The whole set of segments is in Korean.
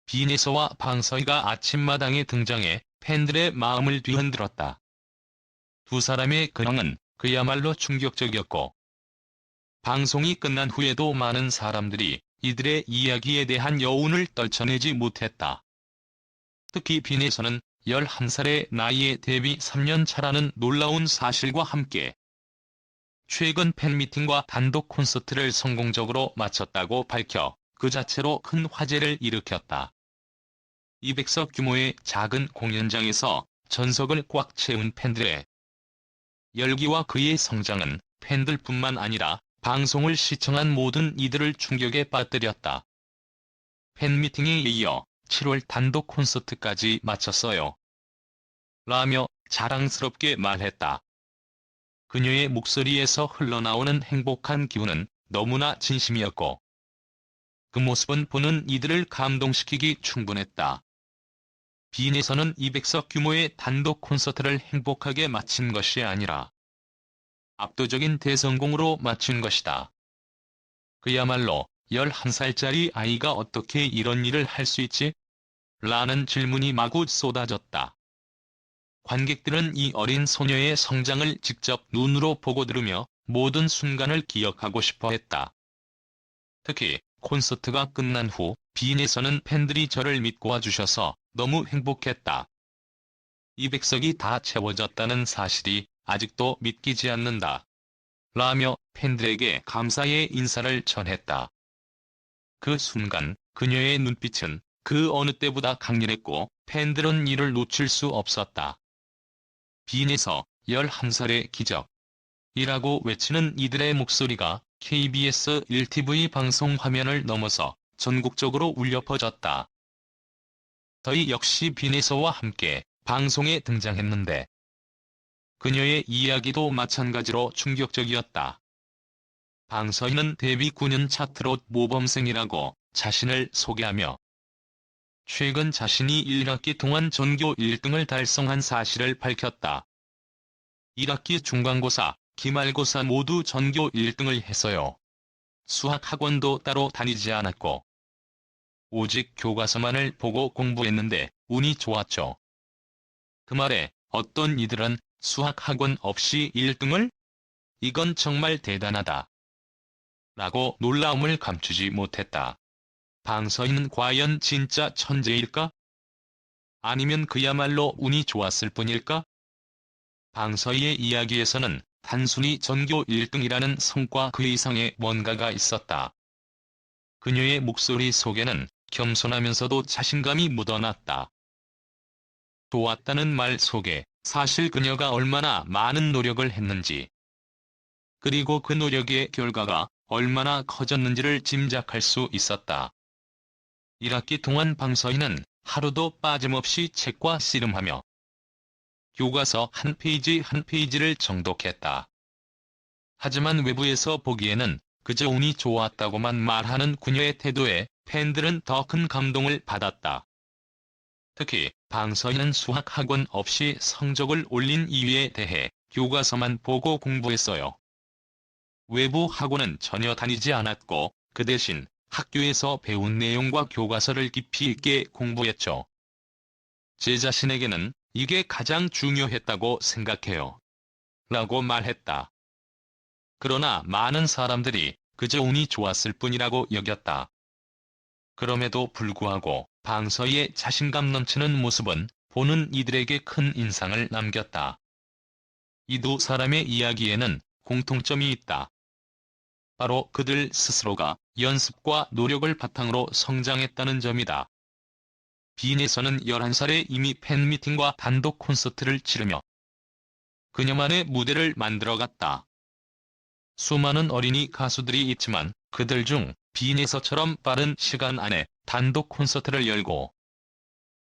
빈에서와 방서희가 아침마당에 등장해 팬들의 마음을 뒤흔들었다. 두 사람의 근황은 그야말로 충격적이었고, 방송이 끝난 후에도 많은 사람들이 이들의 이야기에 대한 여운을 떨쳐내지 못했다. 특히 빈에서는 11살의 나이에 데뷔 3년 차라는 놀라운 사실과 함께 최근 팬미팅과 단독 콘서트를 성공적으로 마쳤다고 밝혀 그 자체로 큰 화제를 일으켰다. 200석 규모의 작은 공연장에서 전석을 꽉 채운 팬들의 열기와 그의 성장은 팬들뿐만 아니라 방송을 시청한 모든 이들을 충격에 빠뜨렸다. 팬미팅에 이어 7월 단독 콘서트까지 마쳤어요. 라며 자랑스럽게 말했다. 그녀의 목소리에서 흘러나오는 행복한 기운은 너무나 진심이었고, 그 모습은 보는 이들을 감동시키기 충분했다. 빈에서는 200석 규모의 단독 콘서트를 행복하게 마친 것이 아니라 압도적인 대성공으로 마친 것이다. 그야말로 11살짜리 아이가 어떻게 이런 일을 할 수 있지? 라는 질문이 마구 쏟아졌다. 관객들은 이 어린 소녀의 성장을 직접 눈으로 보고 들으며 모든 순간을 기억하고 싶어 했다. 특히 콘서트가 끝난 후 빈에서는 팬들이 저를 믿고 와주셔서 너무 행복했다. 200석이 다 채워졌다는 사실이 아직도 믿기지 않는다. 라며 팬들에게 감사의 인사를 전했다. 그 순간 그녀의 눈빛은 그 어느 때보다 강렬했고 팬들은 이를 놓칠 수 없었다. 빈에서 11살의 기적이라고 외치는 이들의 목소리가 KBS 1TV 방송 화면을 넘어서 전국적으로 울려 퍼졌다. 저희 역시 빈에서와 함께 방송에 등장했는데 그녀의 이야기도 마찬가지로 충격적이었다. 방서희는 데뷔 9년차 트롯 모범생이라고 자신을 소개하며 최근 자신이 1학기 동안 전교 1등을 달성한 사실을 밝혔다. 1학기 중간고사, 기말고사 모두 전교 1등을 했어요. 수학학원도 따로 다니지 않았고 오직 교과서만을 보고 공부했는데 운이 좋았죠. 그 말에 어떤 이들은 수학학원 없이 1등을? 이건 정말 대단하다. 라고 놀라움을 감추지 못했다. 방서희는 과연 진짜 천재일까? 아니면 그야말로 운이 좋았을 뿐일까? 방서희의 이야기에서는 단순히 전교 1등이라는 성과 그 이상의 뭔가가 있었다. 그녀의 목소리 속에는 겸손하면서도 자신감이 묻어났다. 좋았다는 말 속에 사실 그녀가 얼마나 많은 노력을 했는지, 그리고 그 노력의 결과가 얼마나 커졌는지를 짐작할 수 있었다. 1학기 동안 방서희는 하루도 빠짐없이 책과 씨름하며 교과서 한 페이지 한 페이지를 정독했다. 하지만 외부에서 보기에는 그저 운이 좋았다고만 말하는 그녀의 태도에 팬들은 더 큰 감동을 받았다. 특히 방서희는 수학학원 없이 성적을 올린 이유에 대해 교과서만 보고 공부했어요. 외부 학원은 전혀 다니지 않았고 그 대신 학교에서 배운 내용과 교과서를 깊이 있게 공부했죠. 제 자신에게는 이게 가장 중요했다고 생각해요. 라고 말했다. 그러나 많은 사람들이 그저 운이 좋았을 뿐이라고 여겼다. 그럼에도 불구하고 방서희의 자신감 넘치는 모습은 보는 이들에게 큰 인상을 남겼다. 이 두 사람의 이야기에는 공통점이 있다. 바로 그들 스스로가 연습과 노력을 바탕으로 성장했다는 점이다. 빈에서는 11살에 이미 팬미팅과 단독 콘서트를 치르며 그녀만의 무대를 만들어갔다. 수많은 어린이 가수들이 있지만 그들 중 빈에서처럼 빠른 시간 안에 단독 콘서트를 열고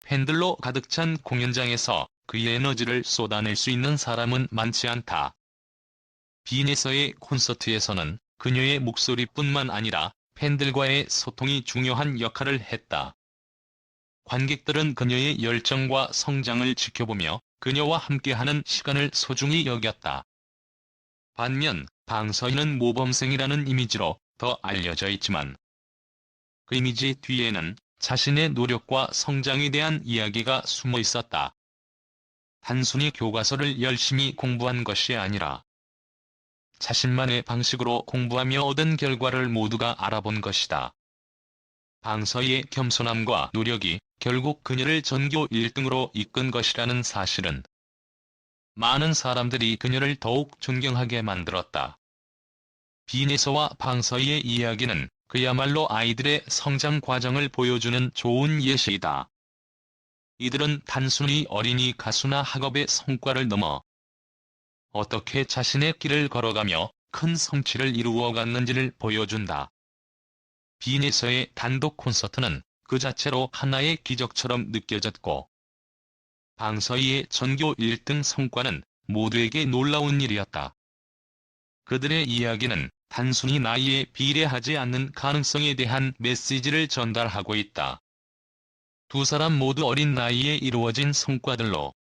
팬들로 가득 찬 공연장에서 그의 에너지를 쏟아낼 수 있는 사람은 많지 않다. 빈에서의 콘서트에서는 그녀의 목소리뿐만 아니라 팬들과의 소통이 중요한 역할을 했다. 관객들은 그녀의 열정과 성장을 지켜보며 그녀와 함께하는 시간을 소중히 여겼다. 반면 방서희는 모범생이라는 이미지로 더 알려져 있지만 그 이미지 뒤에는 자신의 노력과 성장에 대한 이야기가 숨어 있었다. 단순히 교과서를 열심히 공부한 것이 아니라 자신만의 방식으로 공부하며 얻은 결과를 모두가 알아본 것이다. 방서희의 겸손함과 노력이 결국 그녀를 전교 1등으로 이끈 것이라는 사실은 많은 사람들이 그녀를 더욱 존경하게 만들었다. 빈에서와 방서희의 이야기는 그야말로 아이들의 성장 과정을 보여주는 좋은 예시이다. 이들은 단순히 어린이 가수나 학업의 성과를 넘어 어떻게 자신의 길을 걸어가며 큰 성취를 이루어갔는지를 보여준다. 빈에서의 단독 콘서트는 그 자체로 하나의 기적처럼 느껴졌고, 방서희의 전교 1등 성과는 모두에게 놀라운 일이었다. 그들의 이야기는 단순히 나이에 비례하지 않는 가능성에 대한 메시지를 전달하고 있다. 두 사람 모두 어린 나이에 이루어진 성과들로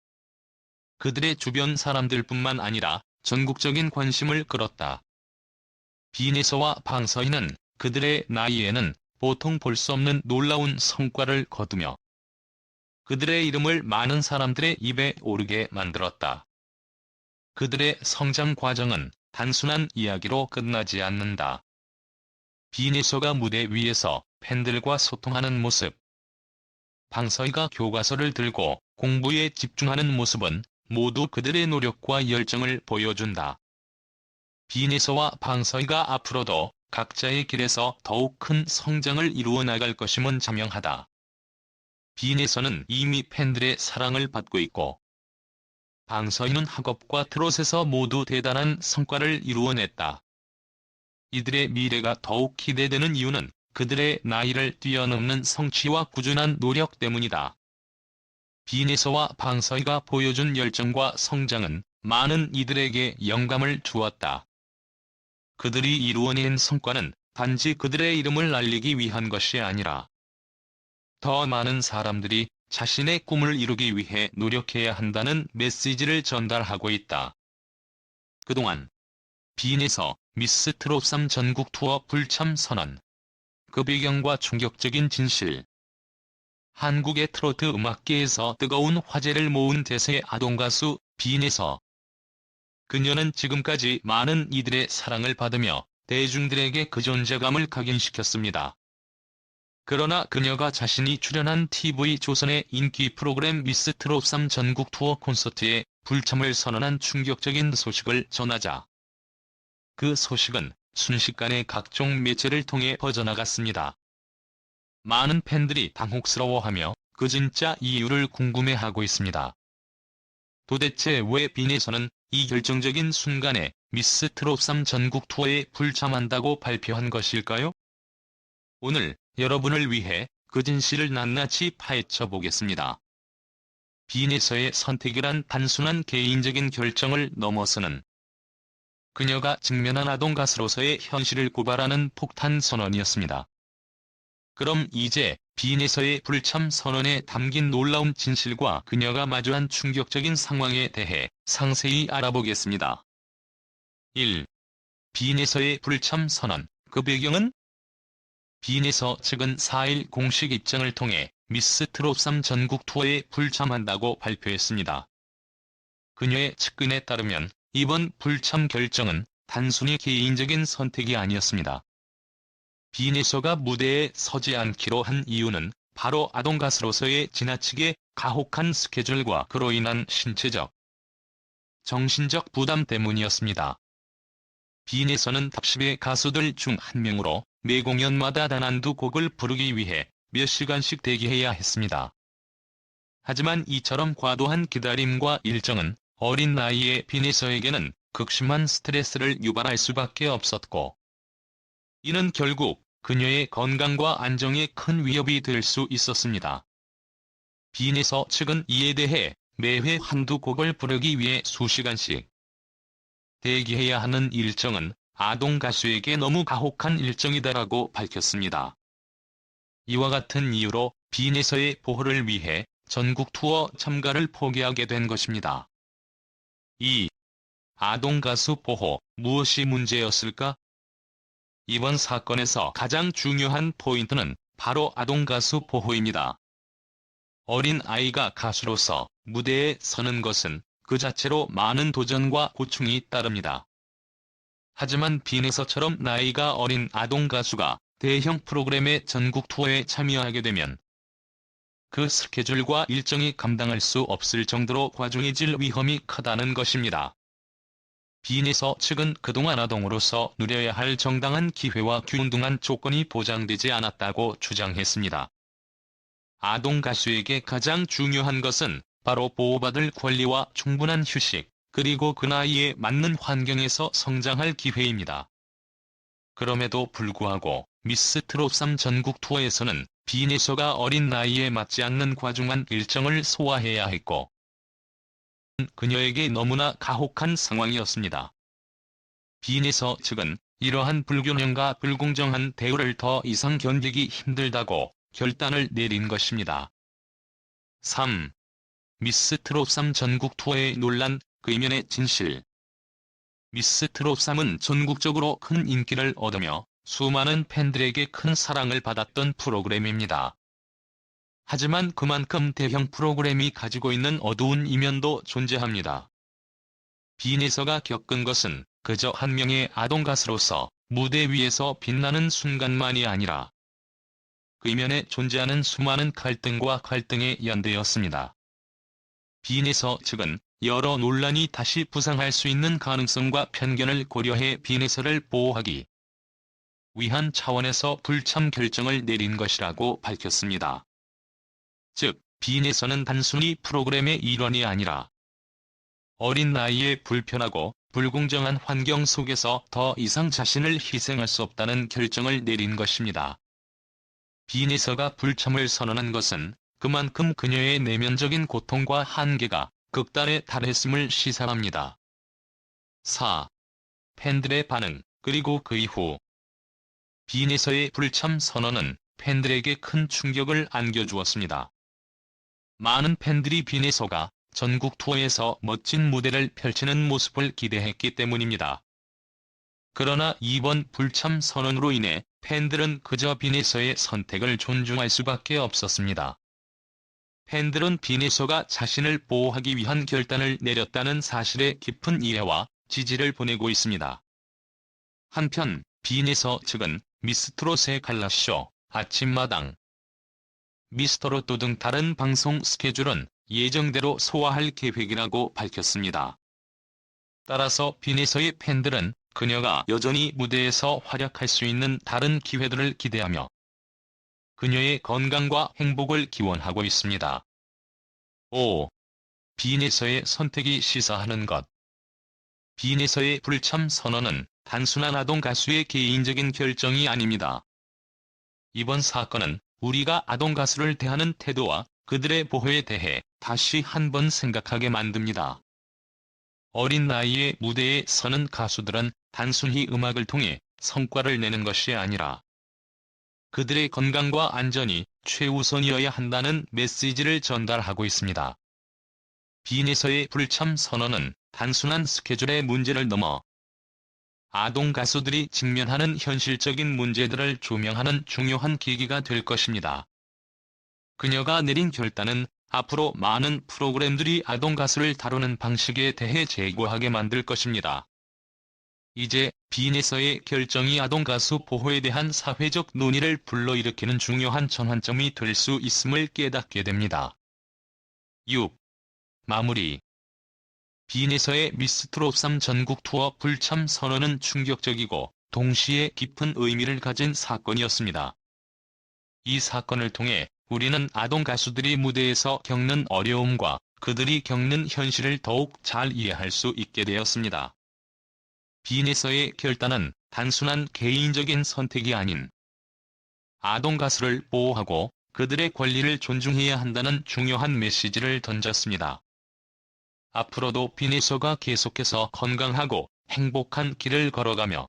그들의 주변 사람들뿐만 아니라 전국적인 관심을 끌었다. 빈에서와 방서희는 그들의 나이에는 보통 볼 수 없는 놀라운 성과를 거두며 그들의 이름을 많은 사람들의 입에 오르게 만들었다. 그들의 성장 과정은 단순한 이야기로 끝나지 않는다. 빈에서가 무대 위에서 팬들과 소통하는 모습, 방서희가 교과서를 들고 공부에 집중하는 모습은 모두 그들의 노력과 열정을 보여준다. 빈에서와 방서희가 앞으로도 각자의 길에서 더욱 큰 성장을 이루어 나갈 것임은 자명하다. 빈에서는 이미 팬들의 사랑을 받고 있고, 방서희는 학업과 트롯에서 모두 대단한 성과를 이루어냈다. 이들의 미래가 더욱 기대되는 이유는 그들의 나이를 뛰어넘는 성취와 꾸준한 노력 때문이다. 빈에서와 방서희가 보여준 열정과 성장은 많은 이들에게 영감을 주었다. 그들이 이루어낸 성과는 단지 그들의 이름을 알리기 위한 것이 아니라 더 많은 사람들이 자신의 꿈을 이루기 위해 노력해야 한다는 메시지를 전달하고 있다. 그동안 빈에서 미스 트롯 3 전국 투어 불참 선언, 그 배경과 충격적인 진실, 한국의 트로트 음악계에서 뜨거운 화제를 모은 대세 아동가수 빈에서. 그녀는 지금까지 많은 이들의 사랑을 받으며 대중들에게 그 존재감을 각인시켰습니다. 그러나 그녀가 자신이 출연한 TV조선의 인기 프로그램 미스 트롯 3 전국 투어 콘서트에 불참을 선언한 충격적인 소식을 전하자 그 소식은 순식간에 각종 매체를 통해 퍼져나갔습니다. 많은 팬들이 당혹스러워하며 그 진짜 이유를 궁금해하고 있습니다. 도대체 왜 빈에서는 이 결정적인 순간에 미스 트롯 3 전국 투어에 불참한다고 발표한 것일까요? 오늘 여러분을 위해 그 진실을 낱낱이 파헤쳐 보겠습니다. 빈에서의 선택이란 단순한 개인적인 결정을 넘어서는 그녀가 직면한 아동 가수로서의 현실을 고발하는 폭탄 선언이었습니다. 그럼 이제 빈에서의 불참 선언에 담긴 놀라운 진실과 그녀가 마주한 충격적인 상황에 대해 상세히 알아보겠습니다. 1. 빈에서의 불참 선언, 그 배경은? 빈에서 측은 4일 공식 입장을 통해 미스 트롯 3 전국 투어에 불참한다고 발표했습니다. 그녀의 측근에 따르면 이번 불참 결정은 단순히 개인적인 선택이 아니었습니다. 빈에서가 무대에 서지 않기로 한 이유는 바로 아동 가수로서의 지나치게 가혹한 스케줄과 그로 인한 신체적, 정신적 부담 때문이었습니다. 빈에서는 탑10의 가수들 중 한 명으로 매 공연마다 단 한두 곡을 부르기 위해 몇 시간씩 대기해야 했습니다. 하지만 이처럼 과도한 기다림과 일정은 어린 나이의 빈에서에게는 극심한 스트레스를 유발할 수밖에 없었고, 이는 결국 그녀의 건강과 안정에 큰 위협이 될 수 있었습니다. 빈에서 측은 이에 대해 매회 한두 곡을 부르기 위해 수시간씩 대기해야 하는 일정은 아동 가수에게 너무 가혹한 일정이다라고 밝혔습니다. 이와 같은 이유로 빈에서의 보호를 위해 전국 투어 참가를 포기하게 된 것입니다. 2. 아동 가수 보호, 무엇이 문제였을까? 이번 사건에서 가장 중요한 포인트는 바로 아동가수 보호입니다. 어린 아이가 가수로서 무대에 서는 것은 그 자체로 많은 도전과 고충이 따릅니다. 하지만 빈에서처럼 나이가 어린 아동 가수가 대형 프로그램의 전국 투어에 참여하게 되면 그 스케줄과 일정이 감당할 수 없을 정도로 과중해질 위험이 크다는 것입니다. 빈에서 측은 그동안 아동으로서 누려야 할 정당한 기회와 균등한 조건이 보장되지 않았다고 주장했습니다. 아동 가수에게 가장 중요한 것은 바로 보호받을 권리와 충분한 휴식, 그리고 그 나이에 맞는 환경에서 성장할 기회입니다. 그럼에도 불구하고 미스 트롯3 전국 투어에서는 빈에서가 어린 나이에 맞지 않는 과중한 일정을 소화해야 했고 그녀에게 너무나 가혹한 상황이었습니다. 빈에서 측은 이러한 불균형과 불공정한 대우를 더 이상 견디기 힘들다고 결단을 내린 것입니다. 3. 미스 트롯3 전국 투어의 논란, 그 이면의 진실. 미스 트롯3은 전국적으로 큰 인기를 얻으며 수많은 팬들에게 큰 사랑을 받았던 프로그램입니다. 하지만 그만큼 대형 프로그램이 가지고 있는 어두운 이면도 존재합니다. 빈에서가 겪은 것은 그저 한 명의 아동 가수로서 무대 위에서 빛나는 순간만이 아니라 그 이면에 존재하는 수많은 갈등과 갈등의 연대였습니다. 빈에서 측은 여러 논란이 다시 부상할 수 있는 가능성과 편견을 고려해 빈에서를 보호하기 위한 차원에서 불참 결정을 내린 것이라고 밝혔습니다. 즉, 빈에서는 단순히 프로그램의 일원이 아니라 어린 나이에 불편하고 불공정한 환경 속에서 더 이상 자신을 희생할 수 없다는 결정을 내린 것입니다. 빈에서가 불참을 선언한 것은 그만큼 그녀의 내면적인 고통과 한계가 극단에 달했음을 시사합니다. 4. 팬들의 반응, 그리고 그 이후. 빈에서의 불참 선언은 팬들에게 큰 충격을 안겨주었습니다. 많은 팬들이 빈에서가 전국 투어에서 멋진 무대를 펼치는 모습을 기대했기 때문입니다. 그러나 이번 불참 선언으로 인해 팬들은 그저 빈에서의 선택을 존중할 수밖에 없었습니다. 팬들은 빈에서가 자신을 보호하기 위한 결단을 내렸다는 사실에 깊은 이해와 지지를 보내고 있습니다. 한편 빈에서 측은 미스트롯의 갈라쇼, 아침마당, 미스터롯도 등 다른 방송 스케줄은 예정대로 소화할 계획이라고 밝혔습니다. 따라서 빈에서의 팬들은 그녀가 여전히 무대에서 활약할 수 있는 다른 기회들을 기대하며 그녀의 건강과 행복을 기원하고 있습니다. 5. 빈에서의 선택이 시사하는 것. 빈에서의 불참 선언은 단순한 아동 가수의 개인적인 결정이 아닙니다. 이번 사건은 우리가 아동 가수를 대하는 태도와 그들의 보호에 대해 다시 한번 생각하게 만듭니다. 어린 나이에 무대에 서는 가수들은 단순히 음악을 통해 성과를 내는 것이 아니라 그들의 건강과 안전이 최우선이어야 한다는 메시지를 전달하고 있습니다. 빈에서의 불참 선언은 단순한 스케줄의 문제를 넘어 아동 가수들이 직면하는 현실적인 문제들을 조명하는 중요한 계기가 될 것입니다. 그녀가 내린 결단은 앞으로 많은 프로그램들이 아동 가수를 다루는 방식에 대해 재고하게 만들 것입니다. 이제 빈에서의 결정이 아동 가수 보호에 대한 사회적 논의를 불러일으키는 중요한 전환점이 될 수 있음을 깨닫게 됩니다. 6. 마무리. 빈에서의 미스트롯3 전국 투어 불참 선언은 충격적이고 동시에 깊은 의미를 가진 사건이었습니다. 이 사건을 통해 우리는 아동 가수들이 무대에서 겪는 어려움과 그들이 겪는 현실을 더욱 잘 이해할 수 있게 되었습니다. 빈에서의 결단은 단순한 개인적인 선택이 아닌 아동 가수를 보호하고 그들의 권리를 존중해야 한다는 중요한 메시지를 던졌습니다. 앞으로도 빈에서가 계속해서 건강하고 행복한 길을 걸어가며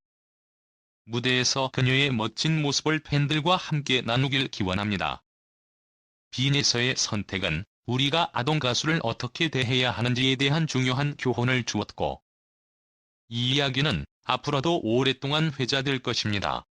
무대에서 그녀의 멋진 모습을 팬들과 함께 나누길 기원합니다. 빈에서의 선택은 우리가 아동 가수를 어떻게 대해야 하는지에 대한 중요한 교훈을 주었고 이 이야기는 앞으로도 오랫동안 회자될 것입니다.